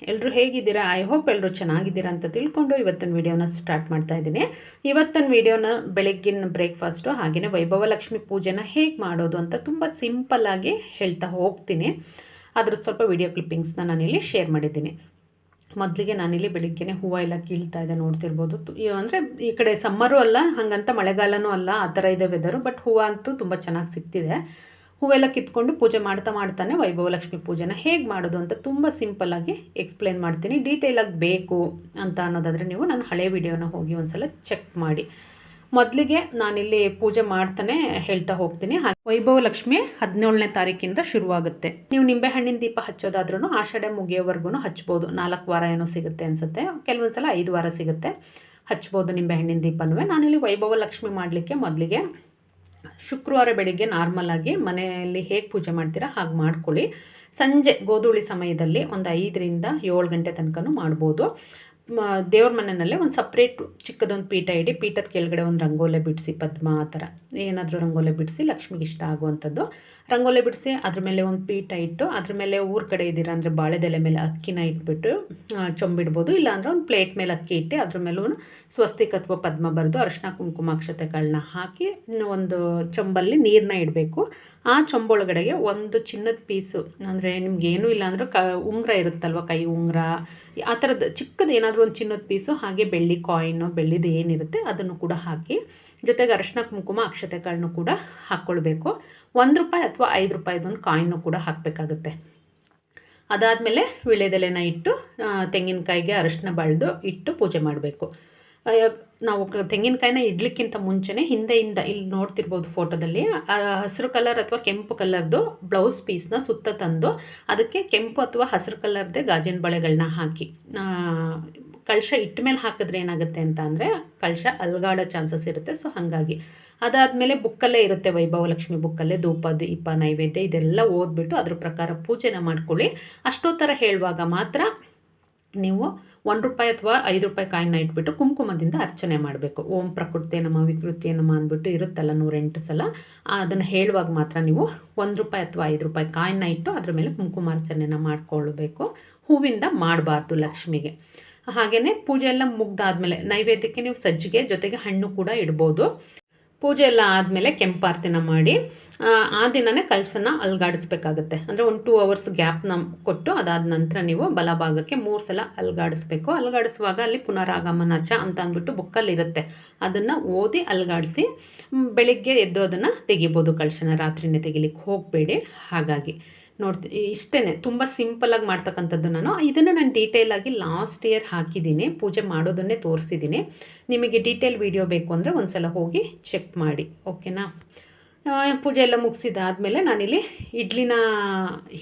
ಎಲ್ಲರೂ ಹೇಗಿದ್ದೀರಾ? I hope ಎಲ್ಲರೂ ಚೆನ್ನಾಗಿದ್ದೀರಾ ಅಂತ ತಿಳ್ಕೊಂಡು ಇವತ್ತಿನ ವಿಡಿಯೋನ ಸ್ಟಾರ್ಟ್ ಮಾಡ್ತಾ ಇದ್ದೀನಿ. ಇವತ್ತಿನ ವಿಡಿಯೋನ ಬೆಳಗ್ಗಿನ ಬ್ರೇಕ್ಫಾಸ್ಟು ಹಾಗೆಯೇ ವೈಭವಲಕ್ಷ್ಮಿ ಪೂಜೆನ ಹೇಗೆ ಮಾಡೋದು ಅಂತ ತುಂಬ ಸಿಂಪಲ್ಲಾಗಿ ಹೇಳ್ತಾ ಹೋಗ್ತೀನಿ. ಅದ್ರದ್ದು ಸ್ವಲ್ಪ ವಿಡಿಯೋ ಕ್ಲಿಪ್ಪಿಂಗ್ಸ್ನ ನಾನಿಲ್ಲಿ ಶೇರ್ ಮಾಡಿದ್ದೀನಿ. ಮೊದಲಿಗೆ ನಾನಿಲ್ಲಿ ಬೆಳಿಗ್ಗೆನೇ ಹೂವು ಎಲ್ಲ ಕೀಳ್ತಾ ಇದೆ, ನೋಡ್ತಿರ್ಬೋದು. ಅಂದರೆ ಈ ಕಡೆ ಸಮ್ಮರು ಅಲ್ಲ, ಹಾಗಂತ ಮಳೆಗಾಲನೂ ಅಲ್ಲ, ಆ ಥರ ಇದೆ ವೆದರು. ಬಟ್ ಹೂವು ಅಂತೂ ತುಂಬ ಚೆನ್ನಾಗಿ ಸಿಗ್ತಿದೆ. ಹೂವೆಲ್ಲ ಕಿತ್ಕೊಂಡು ಪೂಜೆ ಮಾಡ್ತಾನೆ ವೈಭವಲಕ್ಷ್ಮಿ ಪೂಜೆನ ಹೇಗೆ ಮಾಡೋದು ಅಂತ ತುಂಬ ಸಿಂಪಲ್ಲಾಗಿ ಎಕ್ಸ್ಪ್ಲೇನ್ ಮಾಡ್ತೀನಿ. ಡೀಟೇಲಾಗಿ ಬೇಕು ಅಂತ ಅನ್ನೋದಾದರೆ ನೀವು ನನ್ನ ಹಳೆ ವಿಡಿಯೋನ ಹೋಗಿ ಒಂದು ಸಲ ಚೆಕ್ ಮಾಡಿ. ಮೊದಲಿಗೆ ನಾನಿಲ್ಲಿ ಪೂಜೆ ಮಾಡ್ತಾನೆ ಹೇಳ್ತಾ ಹೋಗ್ತೀನಿ. ವೈಭವಲಕ್ಷ್ಮಿ 17ನೇ ತಾರೀಕಿಂದ ಶುರುವಾಗುತ್ತೆ. ನೀವು ನಿಂಬೆಹಣ್ಣಿನ ದೀಪ ಹಚ್ಚೋದಾದ್ರೂ ಆಷಾಢ ಮುಗಿಯೋವರೆಗೂ ಹಚ್ಬೋದು. 4 ವಾರ ಏನೋ ಸಿಗುತ್ತೆ ಅನಿಸುತ್ತೆ, ಕೆಲವೊಂದು ಸಲ 5 ವಾರ ಸಿಗುತ್ತೆ, ಹಚ್ಬೋದು ನಿಂಬೆಹಣ್ಣಿನ ದೀಪನೂ. ನಾನಿಲ್ಲಿ ವೈಭವಲಕ್ಷ್ಮಿ ಮಾಡಲಿಕ್ಕೆ ಮೊದಲಿಗೆ ಶುಕ್ರವಾರ ಬೆಳಿಗ್ಗೆ ನಾರ್ಮಲಾಗಿ ಮನೆಯಲ್ಲಿ ಹೇಗೆ ಪೂಜೆ ಮಾಡ್ತೀರಾ ಹಾಗೆ ಮಾಡ್ಕೊಳ್ಳಿ. ಸಂಜೆ ಗೋಧೂಳಿ ಸಮಯದಲ್ಲಿ ಒಂದು 5ರಿಂದ 7 ಗಂಟೆ ತನಕ ಮಾಡ್ಬೋದು. ದೇವ್ರ ಮನೆಯಲ್ಲೇ ಒಂದು ಸಪ್ರೇಟ್ ಚಿಕ್ಕದೊಂದು ಪೀಠ ಇಡಿ, ಪೀಠದ ಕೆಳಗಡೆ ಒಂದು ರಂಗೋಲೆ ಬಿಡಿಸಿ, ಪದ್ಮ ಆ ಥರ ಏನಾದರೂ ರಂಗೋಲೆ ಬಿಡಿಸಿ, ಲಕ್ಷ್ಮಿಗೆ ಇಷ್ಟ ಆಗುವಂಥದ್ದು ರಂಗೋಲೆ ಬಿಡಿಸಿ ಅದ್ರ ಮೇಲೆ ಒಂದು ಪೀಠ ಇಟ್ಟು ಅದ್ರ ಮೇಲೆ ಊರ ಕಡೆ ಇದ್ದೀರಾ ಅಂದರೆ ಬಾಳೆದೆಲೆ ಮೇಲೆ ಅಕ್ಕಿನ ಇಟ್ಬಿಟ್ಟು ಚೊಂಬಿಡ್ಬೋದು. ಇಲ್ಲಾಂದರೆ ಒಂದು ಪ್ಲೇಟ್ ಮೇಲೆ ಅಕ್ಕಿ ಇಟ್ಟು ಅದ್ರ ಮೇಲೂ ಸ್ವಸ್ತಿಕ್ ಅಥವಾ ಪದ್ಮ ಬರೆದು ಅರಿಶಿನ ಕುಂಕುಮ ಅಕ್ಷತೆಗಳನ್ನ ಹಾಕಿ ಒಂದು ಚೊಂಬಲ್ಲಿ ನೀರನ್ನ ಇಡಬೇಕು. ಆ ಚೊಂಬೊಳಗಡೆಗೆ ಒಂದು ಚಿನ್ನದ ಪೀಸು, ಅಂದರೆ ನಿಮ್ಗೇನೂ ಇಲ್ಲ ಅಂದ್ರೆ ಉಂಗುರ ಇರುತ್ತಲ್ವ, ಕೈ ಉಂಗುರ ಆ ಥರದ್ದು ಚಿಕ್ಕದು ಏನಾದರೂ ಒಂದು ಚಿನ್ನದ ಪೀಸು, ಹಾಗೆ ಬೆಳ್ಳಿ ಕಾಯಿನು, ಬೆಳ್ಳಿದು ಏನಿರುತ್ತೆ ಅದನ್ನು ಕೂಡ ಹಾಕಿ, ಜೊತೆಗೆ ಅರಿಶಿನ ಕುಂಕುಮ ಅಕ್ಷತೆಗಳನ್ನೂ ಕೂಡ ಹಾಕ್ಕೊಳ್ಬೇಕು. ₹1 ಅಥವಾ ₹5 ಕಾಯಿನ್ನು ಕೂಡ ಹಾಕಬೇಕಾಗುತ್ತೆ. ಅದಾದಮೇಲೆ ವೀಳ್ಯದೆಲೆನ ಇಟ್ಟು ತೆಂಗಿನಕಾಯಿಗೆ ಅರಿಶಿನ ಬಳ್ದು ಇಟ್ಟು ಪೂಜೆ ಮಾಡಬೇಕು. ನಾವು ತೆಂಗಿನಕಾಯಿನ ಇಡ್ಲಿಕ್ಕಿಂತ ಮುಂಚೆನೇ ಹಿಂದೆಯಿಂದ ಇಲ್ಲಿ ನೋಡ್ತಿರ್ಬೋದು ಫೋಟೋದಲ್ಲಿ ಹಸಿರು ಕಲರ್ ಅಥವಾ ಕೆಂಪು ಕಲರ್ದು ಬ್ಲೌಸ್ ಪೀಸ್ನ ಸುತ್ತ ತಂದು ಅದಕ್ಕೆ ಕೆಂಪು ಅಥವಾ ಹಸಿರು ಕಲರ್ದೇ ಗಾಜಿನ ಬಳೆಗಳನ್ನ ಹಾಕಿ ಕಳಶ ಇಟ್ಟ ಮೇಲೆ ಹಾಕಿದ್ರೆ ಏನಾಗುತ್ತೆ ಅಂತ ಅಂದರೆ ಕಳಶ ಅಲ್ಗಾಡೋ ಚಾನ್ಸಸ್ ಇರುತ್ತೆ. ಸೊ ಹಾಗಾಗಿ ಅದಾದಮೇಲೆ ಬುಕ್ಕಲ್ಲೇ ಇರುತ್ತೆ, ವೈಭವಲಕ್ಷ್ಮಿ ಬುಕ್ಕಲ್ಲೇ ಧೂಪ ದೀಪ ನೈವೇದ್ಯ ಇದೆಲ್ಲ ಓದ್ಬಿಟ್ಟು ಅದ್ರ ಪ್ರಕಾರ ಪೂಜೆನ ಮಾಡ್ಕೊಳ್ಳಿ. ಅಷ್ಟೋ ಥರ ಹೇಳುವಾಗ ಮಾತ್ರ ನೀವು ₹1 ಅಥವಾ ₹5 ಕಾಯಿನ ಇಟ್ಬಿಟ್ಟು ಕುಂಕುಮದಿಂದ ಅರ್ಚನೆ ಮಾಡಬೇಕು. ಓಂ ಪ್ರಕೃತಿ ನಮ ವಿಕೃತಿ ನಮ ಅಂದ್ಬಿಟ್ಟು ಇರುತ್ತಲ್ಲ 108 ಸಲ, ಅದನ್ನು ಹೇಳುವಾಗ ಮಾತ್ರ ನೀವು ₹1 ಅಥವಾ ₹5 ಕಾಯಿನ ಇಟ್ಟು ಅದ್ರ ಮೇಲೆ ಕುಂಕುಮಾರ್ಚನೆನ ಮಾಡ್ಕೊಳ್ಬೇಕು. ಹೂವಿಂದ ಮಾಡಬಾರ್ದು ಲಕ್ಷ್ಮಿಗೆ. ಹಾಗೆಯೇ ಪೂಜೆ ಎಲ್ಲ ಮುಗ್ದಾದ್ಮೇಲೆ ನೈವೇದ್ಯಕ್ಕೆ ನೀವು ಸಜ್ಜಿಗೆ ಜೊತೆಗೆ ಹಣ್ಣು ಕೂಡ ಇಡ್ಬೋದು. ಪೂಜೆ ಎಲ್ಲ ಆದಮೇಲೆ ಕೆಂಪಾರ್ತಿನ ಮಾಡಿ ಆ ದಿನವೇ ಕಳಶನ ಅಲ್ಗಾಡಿಸ್ಬೇಕಾಗುತ್ತೆ. ಅಂದರೆ ಒಂದು 2 ಅವರ್ಸ್ ಗ್ಯಾಪ್ನ ಕೊಟ್ಟು ಅದಾದ ನಂತರ ನೀವು ಬಲಭಾಗಕ್ಕೆ 3 ಸಲ ಅಲ್ಗಾಡಿಸ್ಬೇಕು. ಅಲ್ಗಾಡಿಸುವಾಗ ಅಲ್ಲಿ ಪುನರಾಗಮನಚ ಅಂತ ಅಂದ್ಬಿಟ್ಟು ಬುಕ್ಕಲ್ಲಿರುತ್ತೆ, ಅದನ್ನು ಓದಿ ಅಲ್ಗಾಡಿಸಿ ಬೆಳಿಗ್ಗೆ ಎದ್ದು ಅದನ್ನು ತೆಗಿಬೋದು. ಕಳಶನ ರಾತ್ರಿನೇ ತೆಗಿಲಿಕ್ಕೆ ಹೋಗಬೇಡಿ. ಹಾಗಾಗಿ ಇಷ್ಟೇ, ತುಂಬ ಸಿಂಪಲ್ಲಾಗಿ ಮಾಡ್ತಕ್ಕಂಥದ್ದು. ಇದನ್ನು ನಾನು ಡೀಟೇಲಾಗಿ ಲಾಸ್ಟ್ ಇಯರ್ ಹಾಕಿದ್ದೀನಿ, ಪೂಜೆ ಮಾಡೋದನ್ನೇ ತೋರಿಸಿದ್ದೀನಿ. ನಿಮಗೆ ಡೀಟೇಲ್ ವಿಡಿಯೋ ಬೇಕು ಅಂದರೆ ಒಂದು ಸಲ ಹೋಗಿ ಚೆಕ್ ಮಾಡಿ, ಓಕೆನಾ. ಪೂಜೆ ಎಲ್ಲ ಮುಗಿಸಿದಾದ್ಮೇಲೆ ನಾನಿಲ್ಲಿ ಇಡ್ಲಿನ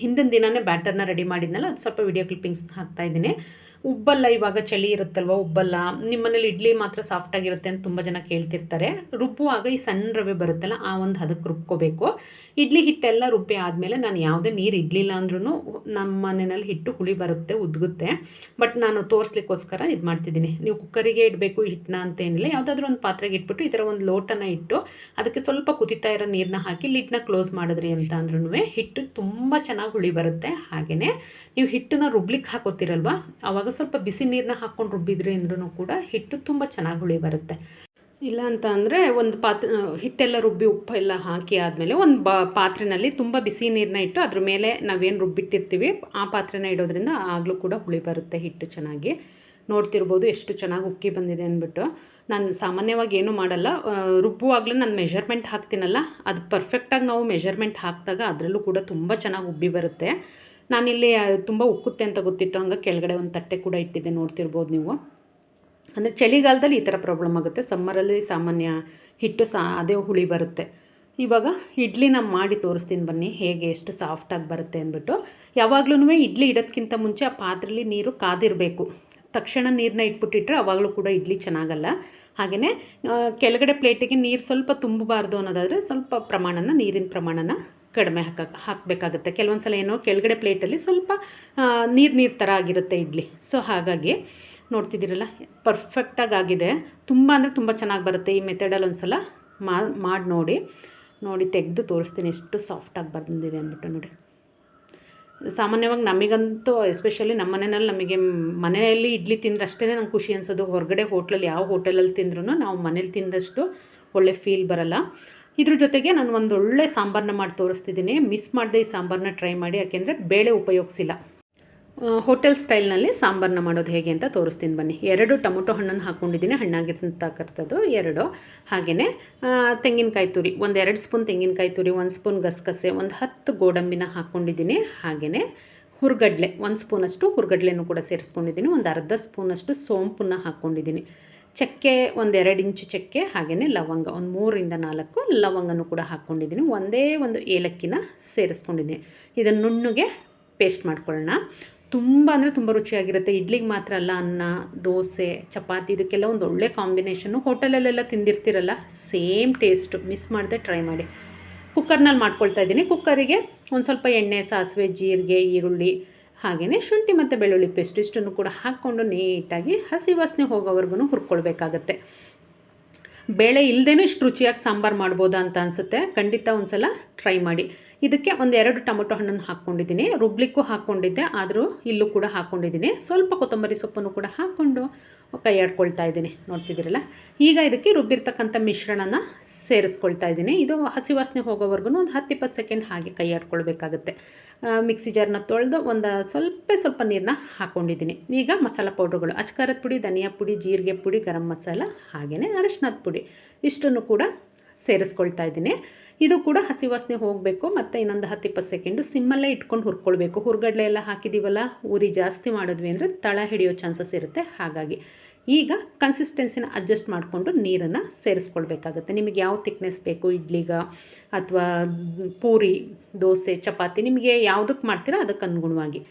ಹಿಂದಿನ ದಿನವೇ ಬ್ಯಾಟರ್ನ ರೆಡಿ ಮಾಡಿದ್ನಲ್ಲ, ಅದು ಸ್ವಲ್ಪ ವಿಡಿಯೋ ಕ್ಲಿಪ್ಪಿಂಗ್ಸ್ ಹಾಕ್ತಾಯಿದ್ದೀನಿ. ಉಬ್ಬಲ್ಲ, ಇವಾಗ ಚಳಿ ಇರುತ್ತಲ್ವ, ಉಬ್ಬಲ್ಲ. ನಿಮ್ಮ ಮನೇಲಿ ಇಡ್ಲಿ ಮಾತ್ರ ಸಾಫ್ಟಾಗಿರುತ್ತೆ ಅಂತ ತುಂಬ ಜನ ಕೇಳ್ತಿರ್ತಾರೆ. ರುಬ್ಬುವಾಗ ಈ ಸಣ್ಣ ರವೆ ಬರುತ್ತಲ್ಲ, ಆ ಒಂದು ಹದಕ್ಕೆ ರುಬ್ಕೋಬೇಕು. ಇಡ್ಲಿ ಹಿಟ್ಟೆಲ್ಲ ರುಬ್ಬಿ ಆದಮೇಲೆ ನಾನು ಯಾವುದೇ ನೀರು ಇಡಲಿಲ್ಲ ಅಂದ್ರೂ ನಮ್ಮ ಮನೆಯಲ್ಲಿ ಹಿಟ್ಟು ಹುಳಿ ಬರುತ್ತೆ, ಉದ್ಗುತ್ತೆ. ಬಟ್ ನಾನು ತೋರಿಸ್ಲಿಕ್ಕೋಸ್ಕರ ಇದು ಮಾಡ್ತಿದ್ದೀನಿ. ನೀವು ಕುಕ್ಕರಿಗೆ ಇಡಬೇಕು ಹಿಟ್ಟನ್ನ ಅಂತೇನಿಲ್ಲ, ಯಾವುದಾದ್ರೂ ಒಂದು ಪಾತ್ರೆಗೆ ಇಟ್ಬಿಟ್ಟು ಈ ಥರ ಒಂದು ಲೋಟನ ಇಟ್ಟು ಅದಕ್ಕೆ ಸ್ವಲ್ಪ ಕುದಿತಾ ಇರೋ ನೀರನ್ನ ಹಾಕಿ ಲಿಡ್ನ ಕ್ಲೋಸ್ ಮಾಡಿದ್ರಿ ಅಂತ ಅಂದ್ರೂ ಹಿಟ್ಟು ತುಂಬ ಚೆನ್ನಾಗಿ ಹುಳಿ ಬರುತ್ತೆ. ಹಾಗೆಯೇ ನೀವು ಹಿಟ್ಟನ್ನ ರುಬ್ಲಿಕ್ಕೆ ಹಾಕೋತಿರಲ್ವ, ಆವಾಗ ಸ್ವಲ್ಪ ಬಿಸಿ ನೀರನ್ನ ಹಾಕ್ಕೊಂಡು ರುಬ್ಬಿದ್ರಿ ಅಂದ್ರೂ ಕೂಡ ಹಿಟ್ಟು ತುಂಬ ಚೆನ್ನಾಗಿ ಹುಳಿ ಬರುತ್ತೆ. ಇಲ್ಲ ಅಂತ ಅಂದರೆ ಒಂದು ಹಿಟ್ಟೆಲ್ಲ ರುಬ್ಬಿ ಉಪ್ಪೆಲ್ಲ ಹಾಕಿ ಆದಮೇಲೆ ಒಂದು ಪಾತ್ರೆಯಲ್ಲಿ ತುಂಬ ಬಿಸಿ ನೀರನ್ನ ಇಟ್ಟು ಅದ್ರ ಮೇಲೆ ನಾವೇನು ರುಬ್ಬಿಟ್ಟಿರ್ತೀವಿ ಆ ಪಾತ್ರೆನ ಇಡೋದ್ರಿಂದ ಆಗಲೂ ಕೂಡ ಹುಳಿ ಬರುತ್ತೆ ಹಿಟ್ಟು ಚೆನ್ನಾಗಿ. ನೋಡ್ತಿರ್ಬೋದು ಎಷ್ಟು ಚೆನ್ನಾಗಿ ಉಕ್ಕಿ ಬಂದಿದೆ ಅಂದ್ಬಿಟ್ಟು. ನಾನು ಸಾಮಾನ್ಯವಾಗಿ ಏನೂ ಮಾಡಲ್ಲ, ರುಬ್ಬುವಾಗಲೂ ನಾನು ಮೆಷರ್ಮೆಂಟ್ ಹಾಕ್ತೀನಲ್ಲ, ಅದು ಪರ್ಫೆಕ್ಟಾಗಿ ನಾವು ಮೆಷರ್ಮೆಂಟ್ ಹಾಕಿದಾಗ ಅದರಲ್ಲೂ ಕೂಡ ತುಂಬ ಚೆನ್ನಾಗಿ ಉಬ್ಬಿ ಬರುತ್ತೆ. ನಾನಿಲ್ಲಿ ತುಂಬ ಉಕ್ಕುತ್ತೆ ಅಂತ ಗೊತ್ತಿತ್ತು, ಹಂಗೆ ಕೆಳಗಡೆ ಒಂದು ತಟ್ಟೆ ಕೂಡ ಇಟ್ಟಿದ್ದೆ, ನೋಡ್ತಿರ್ಬೋದು ನೀವು. ಅಂದರೆ ಚಳಿಗಾಲದಲ್ಲಿ ಈ ಥರ ಪ್ರಾಬ್ಲಮ್ ಆಗುತ್ತೆ, ಸಮ್ಮರಲ್ಲಿ ಸಾಮಾನ್ಯ ಹಿಟ್ಟು ಅದೇ ಹುಳಿ ಬರುತ್ತೆ. ಇವಾಗ ಇಡ್ಲಿನ ಮಾಡಿ ತೋರಿಸ್ತೀನಿ ಬನ್ನಿ, ಹೇಗೆ ಎಷ್ಟು ಸಾಫ್ಟಾಗಿ ಬರುತ್ತೆ ಅಂದ್ಬಿಟ್ಟು. ಯಾವಾಗಲೂ ಇಡ್ಲಿ ಇಡೋದಕ್ಕಿಂತ ಮುಂಚೆ ಆ ಪಾತ್ರೆಯಲ್ಲಿ ನೀರು ಕಾದಿರಬೇಕು. ತಕ್ಷಣ ನೀರನ್ನ ಇಟ್ಬಿಟ್ಟಿಟ್ರೆ ಆವಾಗಲೂ ಕೂಡ ಇಡ್ಲಿ ಚೆನ್ನಾಗಲ್ಲ. ಹಾಗೆಯೇ ಕೆಳಗಡೆ ಪ್ಲೇಟಿಗೆ ನೀರು ಸ್ವಲ್ಪ ತುಂಬಬಾರ್ದು ಅನ್ನೋದಾದರೆ ಸ್ವಲ್ಪ ನೀರಿನ ಪ್ರಮಾಣನ ಕಡಿಮೆ ಹಾಕಬೇಕಾಗುತ್ತೆ. ಕೆಲವೊಂದು ಸಲ ಏನೋ ಕೆಳಗಡೆ ಪ್ಲೇಟಲ್ಲಿ ಸ್ವಲ್ಪ ನೀರು ಥರ ಆಗಿರುತ್ತೆ ಇಡ್ಲಿ. ಸೊ ಹಾಗಾಗಿ ನೋಡ್ತಿದ್ದೀರಲ್ಲ ಪರ್ಫೆಕ್ಟಾಗಿ ಆಗಿದೆ, ತುಂಬ ಅಂದರೆ ತುಂಬ ಚೆನ್ನಾಗಿ ಬರುತ್ತೆ. ಈ ಮೆಥಡಲ್ಲಿ ಒಂದು ಸಲ ಮಾಡಿ ನೋಡಿ ತೆಗೆದು ತೋರಿಸ್ತೀನಿ ಎಷ್ಟು ಸಾಫ್ಟಾಗಿ ಬಂದಿದೆ ಅಂದ್ಬಿಟ್ಟು. ನೋಡಿ ಸಾಮಾನ್ಯವಾಗಿ ನಮಗಂತೂ ಎಸ್ಪೆಷಲಿ ನಮ್ಮ ಮನೆಯಲ್ಲಿ ನಮಗೆ ಮನೆಯಲ್ಲಿ ಇಡ್ಲಿ ತಿಂದ್ರೆ ಅಷ್ಟೇ ನಂಗೆ ಖುಷಿ ಅನಿಸೋದು. ಹೊರಗಡೆ ಹೋಟ್ಲಲ್ಲಿ ಯಾವ ಹೋಟೆಲಲ್ಲಿ ತಿಂದ್ರೂ ನಾವು ಮನೇಲಿ ತಿಂದಷ್ಟು ಒಳ್ಳೆ ಫೀಲ್ ಬರೋಲ್ಲ. ಇದ್ರ ಜೊತೆಗೆ ನಾನು ಒಂದು ಒಳ್ಳೆ ಸಾಂಬಾರನ್ನ ಮಾಡಿ ತೋರಿಸ್ತಿದ್ದೀನಿ. ಮಿಸ್ ಮಾಡದೆ ಈ ಸಾಂಬಾರನ್ನ ಟ್ರೈ ಮಾಡಿ, ಯಾಕೆಂದರೆ ಬೇಳೆ ಉಪಯೋಗಿಸಿಲ್ಲ. ಹೋಟೆಲ್ ಸ್ಟೈಲ್ನಲ್ಲಿ ಸಾಂಬಾರನ್ನ ಮಾಡೋದು ಹೇಗೆ ಅಂತ ತೋರಿಸ್ತೀನಿ ಬನ್ನಿ. 2 ಟೊಮೊಟೊ ಹಣ್ಣನ್ನು ಹಾಕ್ಕೊಂಡಿದ್ದೀನಿ, ಹಣ್ಣಾಗಿರ್ತಕ್ಕಂಥದ್ದು 2. ಹಾಗೆಯೇ ತೆಂಗಿನಕಾಯಿ ತುರಿ, 1-2 ಸ್ಪೂನ್ ತೆಂಗಿನಕಾಯಿ ತುರಿ, 1 ಸ್ಪೂನ್ ಗಸಗಸೆ, 10 ಗೋಡಂಬಿನ ಹಾಕ್ಕೊಂಡಿದ್ದೀನಿ. ಹಾಗೆಯೇ ಹುರ್ಗಡ್ಲೆ 1 ಸ್ಪೂನಷ್ಟು ಹುರ್ಗಡ್ಲೆನೂ ಕೂಡ ಸೇರಿಸ್ಕೊಂಡಿದ್ದೀನಿ. ಒಂದು ಅರ್ಧ ಸ್ಪೂನಷ್ಟು ಸೋಂಪನ್ನು ಹಾಕ್ಕೊಂಡಿದ್ದೀನಿ. ಚಕ್ಕೆ 1-2 ಇಂಚು ಚಕ್ಕೆ, ಹಾಗೆಯೇ ಲವಂಗ 3-4 ಲವಂಗನೂ ಕೂಡ ಹಾಕ್ಕೊಂಡಿದ್ದೀನಿ. ಒಂದೇ ಒಂದು ಏಲಕ್ಕಿನ ಸೇರಿಸ್ಕೊಂಡಿದ್ದೀನಿ. ಇದನ್ನು ನುಣ್ಣಗೆ ಪೇಸ್ಟ್ ಮಾಡ್ಕೊಳ್ಳೋಣ. ತುಂಬ ಅಂದರೆ ತುಂಬ ರುಚಿಯಾಗಿರುತ್ತೆ. ಇಡ್ಲಿಗೆ ಮಾತ್ರ ಅಲ್ಲ, ಅನ್ನ, ದೋಸೆ, ಚಪಾತಿ ಇದಕ್ಕೆಲ್ಲ ಒಂದು ಒಳ್ಳೆ ಕಾಂಬಿನೇಷನ್ನು. ಹೋಟೆಲಲ್ಲೆಲ್ಲ ತಿಂದಿರ್ತಿರಲ್ಲ, ಸೇಮ್ ಟೇಸ್ಟು. ಮಿಸ್ ಮಾಡದೆ ಟ್ರೈ ಮಾಡಿ. ಕುಕ್ಕರ್ನಲ್ಲಿ ಮಾಡ್ಕೊಳ್ತಾ ಇದ್ದೀನಿ. ಕುಕ್ಕರಿಗೆ ಒಂದು ಸ್ವಲ್ಪ ಎಣ್ಣೆ, ಸಾಸಿವೆ, ಜೀರಿಗೆ, ಈರುಳ್ಳಿ, ಹಾಗೆಯೇ ಶುಂಠಿ ಮತ್ತು ಬೆಳ್ಳುಳ್ಳಿ ಪೇಸ್ಟ್ ಇಷ್ಟನ್ನು ಕೂಡ ಹಾಕ್ಕೊಂಡು ನೀಟಾಗಿ ಹಸಿ ವಾಸನೆ ಹೋಗೋವರೆಗೂ ಹುರ್ಕೊಳ್ಬೇಕಾಗತ್ತೆ. ಬೇಳೆ ಇಲ್ಲದೇನೂ ಇಷ್ಟು ರುಚಿಯಾಗಿ ಸಾಂಬಾರು ಮಾಡ್ಬೋದಾ ಅಂತ ಅನಿಸುತ್ತೆ. ಖಂಡಿತ ಒಂದು ಸಲ ಟ್ರೈ ಮಾಡಿ. ಇದಕ್ಕೆ 1-2 ಟೊಮೊಟೊ ಹಣ್ಣನ್ನು ಹಾಕ್ಕೊಂಡಿದ್ದೀನಿ. ರುಬ್ಲಿಕ್ಕೂ ಹಾಕ್ಕೊಂಡಿದ್ದೆ, ಆದರೂ ಇಲ್ಲೂ ಕೂಡ ಹಾಕ್ಕೊಂಡಿದ್ದೀನಿ. ಸ್ವಲ್ಪ ಕೊತ್ತಂಬರಿ ಸೊಪ್ಪನ್ನು ಕೂಡ ಹಾಕ್ಕೊಂಡು ಕೈ ಆಡ್ಕೊಳ್ತಾ ಇದ್ದೀನಿ, ನೋಡ್ತಿದ್ದೀರಲ್ಲ. ಈಗ ಇದಕ್ಕೆ ರುಬ್ಬಿರ್ತಕ್ಕಂಥ ಮಿಶ್ರಣನ ಸೇರಿಸ್ಕೊಳ್ತಾ ಇದ್ದೀನಿ. ಇದು ಹಸಿ ವಾಸನೆ ಹೋಗೋವರೆಗೂ ಒಂದು 10-20 ಸೆಕೆಂಡ್ ಹಾಗೆ ಕೈ ಆಡ್ಕೊಳ್ಬೇಕಾಗುತ್ತೆ. ಮಿಕ್ಸಿ ಜಾರ್ನ ತೊಳೆದು ಒಂದು ಸ್ವಲ್ಪ ನೀರನ್ನ ಹಾಕ್ಕೊಂಡಿದ್ದೀನಿ. ಈಗ ಮಸಾಲ ಪೌಡ್ರುಗಳು, ಅಚ್ಕಾರದ ಪುಡಿ, ಧನಿಯಾ ಪುಡಿ, ಜೀರಿಗೆ ಪುಡಿ, ಗರಂ ಮಸಾಲ, ಹಾಗೆಯೇ ಅರಿಶಿನದ ಪುಡಿ ಇಷ್ಟನ್ನು ಕೂಡ ಸೇರಿಸ್ಕೊಳ್ತಾ ಇದ್ದೀನಿ. ಇದು ಕೂಡ ಹಸಿ ವಾಸನೆ ಹೋಗಬೇಕು. ಮತ್ತು ಇನ್ನೊಂದು 10-20 ಸೆಕೆಂಡು ಸಿಮ್ಮಲ್ಲೇ ಇಟ್ಕೊಂಡು ಹುರ್ಕೊಳ್ಬೇಕು. ಹುರ್ಗಡ್ಲೆ ಎಲ್ಲ ಹಾಕಿದ್ದೀವಲ್ಲ, ಉರಿ ಜಾಸ್ತಿ ಮಾಡಿದ್ವಿ ಅಂದರೆ ತಳ ಹಿಡಿಯೋ ಚಾನ್ಸಸ್ ಇರುತ್ತೆ. ಹಾಗಾಗಿ ಈಗ ಕನ್ಸಿಸ್ಟೆನ್ಸಿನ ಅಡ್ಜಸ್ಟ್ ಮಾಡಿಕೊಂಡು ನೀರನ್ನು ಸೇರಿಸ್ಕೊಳ್ಬೇಕಾಗುತ್ತೆ. ನಿಮಗೆ ಯಾವ ತಿಕ್ನೆಸ್ ಬೇಕು, ಇಡ್ಲಿಗೆ ಅಥವಾ ಪೂರಿ, ದೋಸೆ, ಚಪಾತಿ, ನಿಮಗೆ ಯಾವುದಕ್ಕೆ ಮಾಡ್ತೀರೋ ಅದಕ್ಕೆ ಅನುಗುಣವಾಗಿ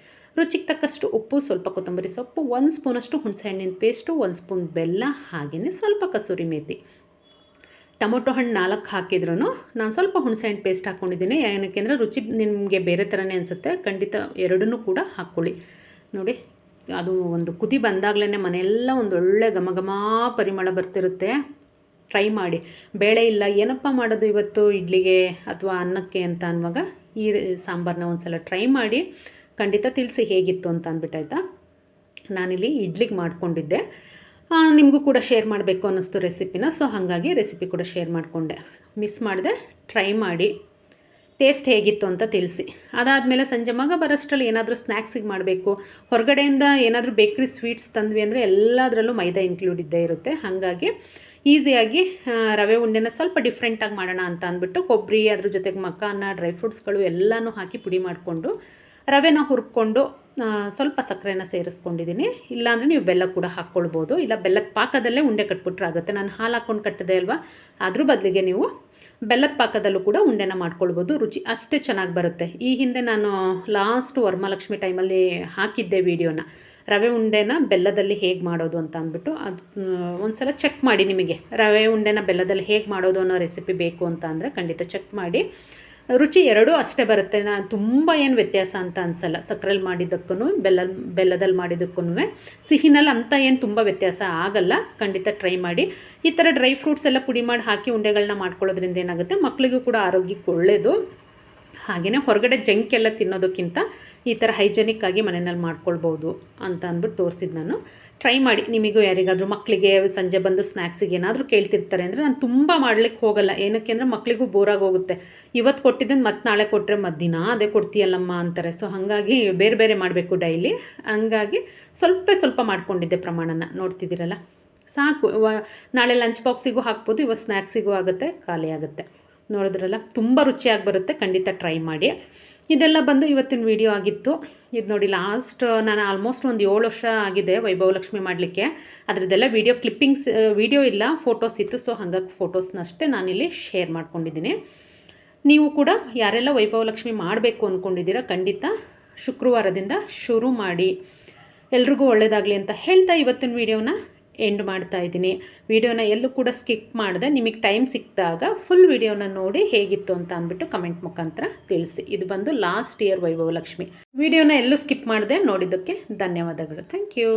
ರುಚಿಗೆ ತಕ್ಕಷ್ಟು ಉಪ್ಪು, ಸ್ವಲ್ಪ ಕೊತ್ತಂಬರಿ ಸೊಪ್ಪು, 1 ಸ್ಪೂನಷ್ಟು ಹುಣಸೆಹಣ್ಣಿನ ಪೇಸ್ಟು, 1 ಸ್ಪೂನ್ ಬೆಲ್ಲ, ಹಾಗೆಯೇ ಸ್ವಲ್ಪ ಕಸೂರಿ ಮೇಥಿ. ಟೊಮೊಟೊ ಹಣ್ಣು 4 ಹಾಕಿದ್ರೂ ನಾನು ಸ್ವಲ್ಪ ಹುಣಸೆಹಣ್ಣು ಪೇಸ್ಟ್ ಹಾಕ್ಕೊಂಡಿದ್ದೀನಿ. ಏನಕ್ಕೆ ಅಂದರೆ ರುಚಿ ನಿಮಗೆ ಬೇರೆ ಥರನೇ ಅನಿಸುತ್ತೆ. ಖಂಡಿತ ಎರಡನ್ನೂ ಕೂಡ ಹಾಕ್ಕೊಳ್ಳಿ. ನೋಡಿ, ಅದು ಒಂದು ಕುದಿ ಬಂದಾಗಲೇ ಮನೆಯೆಲ್ಲ ಒಂದೊಳ್ಳೆ ಘಮ ಘಮ ಪರಿಮಳ ಬರ್ತಿರುತ್ತೆ. ಟ್ರೈ ಮಾಡಿ. ಬೇಳೆ ಇಲ್ಲ, ಏನಪ್ಪ ಮಾಡೋದು ಇವತ್ತು ಇಡ್ಲಿಗೆ ಅಥವಾ ಅನ್ನಕ್ಕೆ ಅಂತ ಅನ್ನುವಾಗ ಈ ಸಾಂಬಾರನ್ನ ಒಂದು ಸಲ ಟ್ರೈ ಮಾಡಿ. ಖಂಡಿತ ತಿಳಿಸಿ ಹೇಗಿತ್ತು ಅಂತ ಅಂದ್ಬಿಟ್ಟಾಯ್ತಾ. ನಾನಿಲ್ಲಿ ಇಡ್ಲಿಗೆ ಮಾಡ್ಕೊಂಡಿದ್ದೆ, ನಿಮಗೂ ಕೂಡ ಶೇರ್ ಮಾಡಬೇಕು ಅನ್ನಿಸ್ತು ರೆಸಿಪಿನ. ಸೊ ಹಾಗಾಗಿ ರೆಸಿಪಿ ಕೂಡ ಶೇರ್ ಮಾಡಿಕೊಂಡೆ. ಮಿಸ್ ಮಾಡಿದೆ, ಟ್ರೈ ಮಾಡಿ. ಟೇಸ್ಟ್ ಹೇಗಿತ್ತು ಅಂತ ತಿಳಿಸಿ. ಅದಾದಮೇಲೆ ಸಂಜೆ ಮಗ ಬರೋಷ್ಟರಲ್ಲಿ ಏನಾದರೂ ಸ್ನ್ಯಾಕ್ಸಿಗೆ ಮಾಡಬೇಕು. ಹೊರಗಡೆಯಿಂದ ಏನಾದರೂ ಬೇಕ್ರಿ ಸ್ವೀಟ್ಸ್ ತಂದ್ವಿ ಅಂದರೆ ಎಲ್ಲದರಲ್ಲೂ ಮೈದಾ ಇನ್ಕ್ಲೂಡ್ ಇದ್ದೇ ಇರುತ್ತೆ. ಹಾಗಾಗಿ ಈಸಿಯಾಗಿ ರವೆ ಉಂಡೆನ ಸ್ವಲ್ಪ ಡಿಫ್ರೆಂಟಾಗಿ ಮಾಡೋಣ ಅಂತ ಅಂದ್ಬಿಟ್ಟು ಕೊಬ್ಬರಿ, ಅದ್ರ ಜೊತೆಗೆ ಮಕಾನ, ಡ್ರೈ ಫ್ರೂಟ್ಸ್ಗಳು ಎಲ್ಲನೂ ಹಾಕಿ ಪುಡಿ ಮಾಡಿಕೊಂಡು ರವೆನ ಹುರ್ಕೊಂಡು ಸ್ವಲ್ಪ ಸಕ್ಕರೆನ ಸೇರಿಸ್ಕೊಂಡಿದ್ದೀನಿ. ಇಲ್ಲಾಂದರೆ ನೀವು ಬೆಲ್ಲ ಕೂಡ ಹಾಕ್ಕೊಳ್ಬೋದು. ಇಲ್ಲ ಬೆಲ್ಲದ ಪಾಕದಲ್ಲೇ ಉಂಡೆ ಕಟ್ಬಿಟ್ರೆ ಆಗುತ್ತೆ. ನಾನು ಹಾಲು ಹಾಕ್ಕೊಂಡು ಕಟ್ಟಿದೆ ಅಲ್ವಾ, ಅದ್ರ ಬದಲಿಗೆ ನೀವು ಬೆಲ್ಲದ ಪಾಕದಲ್ಲೂ ಕೂಡ ಉಂಡೆನ ಮಾಡ್ಕೊಳ್ಬೋದು. ರುಚಿ ಅಷ್ಟೇ ಚೆನ್ನಾಗಿ ಬರುತ್ತೆ. ಈ ಹಿಂದೆ ನಾನು ಲಾಸ್ಟ್ ವರಮಹಾಲಕ್ಷ್ಮಿ ಟೈಮಲ್ಲಿ ಹಾಕಿದ್ದೆ ವಿಡಿಯೋನ, ರವೆ ಉಂಡೆನ ಬೆಲ್ಲದಲ್ಲಿ ಹೇಗೆ ಮಾಡೋದು ಅಂತ ಅಂದ್ಬಿಟ್ಟು. ಅದು ಒಂದು ಸಲ ಚೆಕ್ ಮಾಡಿ. ನಿಮಗೆ ರವೆ ಉಂಡೆನ ಬೆಲ್ಲದಲ್ಲಿ ಹೇಗೆ ಮಾಡೋದು ಅನ್ನೋ ರೆಸಿಪಿ ಬೇಕು ಅಂತ ಅಂದರೆ ಖಂಡಿತ ಚೆಕ್ ಮಾಡಿ. ರುಚಿ ಎರಡೂ ಅಷ್ಟೇ ಬರುತ್ತೆ. ನಾನು ತುಂಬ ಏನು ವ್ಯತ್ಯಾಸ ಅಂತ ಅನಿಸಲ್ಲ. ಸಕ್ಕರೆಯಲ್ಲಿ ಮಾಡಿದ್ದಕ್ಕೂ ಬೆಲ್ಲದಲ್ಲಿ ಮಾಡಿದ್ದಕ್ಕೂ ಸಿಹಿನಲ್ಲಿ ಅಂತ ಏನು ತುಂಬ ವ್ಯತ್ಯಾಸ ಆಗಲ್ಲ. ಖಂಡಿತ ಟ್ರೈ ಮಾಡಿ. ಈ ಥರ ಡ್ರೈ ಫ್ರೂಟ್ಸ್ ಎಲ್ಲ ಪುಡಿ ಮಾಡಿ ಹಾಕಿ ಉಂಡೆಗಳನ್ನ ಮಾಡ್ಕೊಳ್ಳೋದ್ರಿಂದ ಏನಾಗುತ್ತೆ, ಮಕ್ಕಳಿಗೂ ಕೂಡ ಆರೋಗ್ಯಕ್ಕೆ ಒಳ್ಳೆಯದು. ಹಾಗೆಯೇ ಹೊರಗಡೆ ಜಂಕ್ ಎಲ್ಲ ತಿನ್ನೋದಕ್ಕಿಂತ ಈ ಥರ ಹೈಜೆನಿಕ್ಕಾಗಿ ಮನೆಯಲ್ಲಿ ಮಾಡ್ಕೊಳ್ಬೋದು ಅಂತ ಅಂದ್ಬಿಟ್ಟು ತೋರಿಸಿದ್ದು ನಾನು. ಟ್ರೈ ಮಾಡಿ. ನಿಮಗೂ ಯಾರಿಗಾದರೂ ಮಕ್ಕಳಿಗೆ ಸಂಜೆ ಬಂದು ಸ್ನ್ಯಾಕ್ಸಿಗೆ ಏನಾದರೂ ಕೇಳ್ತಿರ್ತಾರೆ ಅಂದರೆ ನಾನು ತುಂಬ ಮಾಡಲಿಕ್ಕೆ ಹೋಗಲ್ಲ. ಏನಕ್ಕೆ ಅಂದರೆ ಮಕ್ಕಳಿಗೂ ಬೋರಾಗಿ ಹೋಗುತ್ತೆ. ಇವತ್ತು ಕೊಟ್ಟಿದ್ದನ್ನು ಮತ್ತೆ ನಾಳೆ ಕೊಟ್ಟರೆ ಮಧ್ಯಾಹ್ನ ಅದೇ ಕೊಡ್ತೀಯಲ್ಲಮ್ಮ ಅಂತಾರೆ. ಸೊ ಹಾಗಾಗಿ ಬೇರೆ ಬೇರೆ ಮಾಡಬೇಕು ಡೈಲಿ. ಹಂಗಾಗಿ ಸ್ವಲ್ಪ ಮಾಡ್ಕೊಂಡಿದ್ದೆ ಪ್ರಮಾಣನ. ನೋಡ್ತಿದ್ದೀರಲ್ಲ, ಸಾಕು. ನಾಳೆ ಲಂಚ್ ಬಾಕ್ಸಿಗೂ ಹಾಕ್ಬೋದು, ಇವತ್ತು ಸ್ನ್ಯಾಕ್ಸಿಗೂ ಆಗುತ್ತೆ, ಖಾಲಿ ಆಗುತ್ತೆ. ನೋಡಿದ್ರಲ್ಲ, ತುಂಬ ರುಚಿಯಾಗಿ ಬರುತ್ತೆ. ಖಂಡಿತ ಟ್ರೈ ಮಾಡಿ. ಇದೆಲ್ಲ ಬಂದು ಇವತ್ತಿನ ವಿಡಿಯೋ ಆಗಿತ್ತು. ಇದು ನೋಡಿ, ಲಾಸ್ಟ್ ನಾನು ಆಲ್ಮೋಸ್ಟ್ ಒಂದು 7 ವರ್ಷ ಆಗಿದೆ ವೈಭವಲಕ್ಷ್ಮಿ ಮಾಡಲಿಕ್ಕೆ. ಅದರದ್ದೆಲ್ಲ ವಿಡಿಯೋ ಇಲ್ಲ, ಫೋಟೋಸ್ ಇತ್ತು. ಸೊ ಹಾಗಾಗಿ ಫೋಟೋಸ್ನಷ್ಟೇ ನಾನಿಲ್ಲಿ ಶೇರ್ ಮಾಡ್ಕೊಂಡಿದ್ದೀನಿ. ನೀವು ಕೂಡ ಯಾರೆಲ್ಲ ವೈಭವಲಕ್ಷ್ಮಿ ಮಾಡಬೇಕು ಅಂದ್ಕೊಂಡಿದ್ದೀರಾ, ಖಂಡಿತ ಶುಕ್ರವಾರದಿಂದ ಶುರು ಮಾಡಿ. ಎಲ್ರಿಗೂ ಒಳ್ಳೆಯದಾಗಲಿ ಅಂತ ಹೇಳ್ತಾ ಇವತ್ತಿನ ವಿಡಿಯೋನ ಎಂಡ್ ಮಾಡ್ತಾ ಇದ್ದೀನಿ. ವಿಡಿಯೋನ ಎಲ್ಲೂ ಕೂಡ ಸ್ಕಿಪ್ ಮಾಡಿದೆ. ನಿಮಗೆ ಟೈಮ್ ಸಿಕ್ಕಿದಾಗ ಫುಲ್ ವಿಡಿಯೋನ ನೋಡಿ ಹೇಗಿತ್ತು ಅಂತ ಅಂದ್ಬಿಟ್ಟು ಕಮೆಂಟ್ ಮುಖಾಂತರ ತಿಳಿಸಿ. ಇದು ಬಂದು ಲಾಸ್ಟ್ ಇಯರ್ ವೈಭವಲಕ್ಷ್ಮಿ. ವಿಡಿಯೋನ ಎಲ್ಲೂ ಸ್ಕಿಪ್ ಮಾಡಿದೆ ನೋಡಿದ್ದಕ್ಕೆ ಧನ್ಯವಾದಗಳು. Thank you.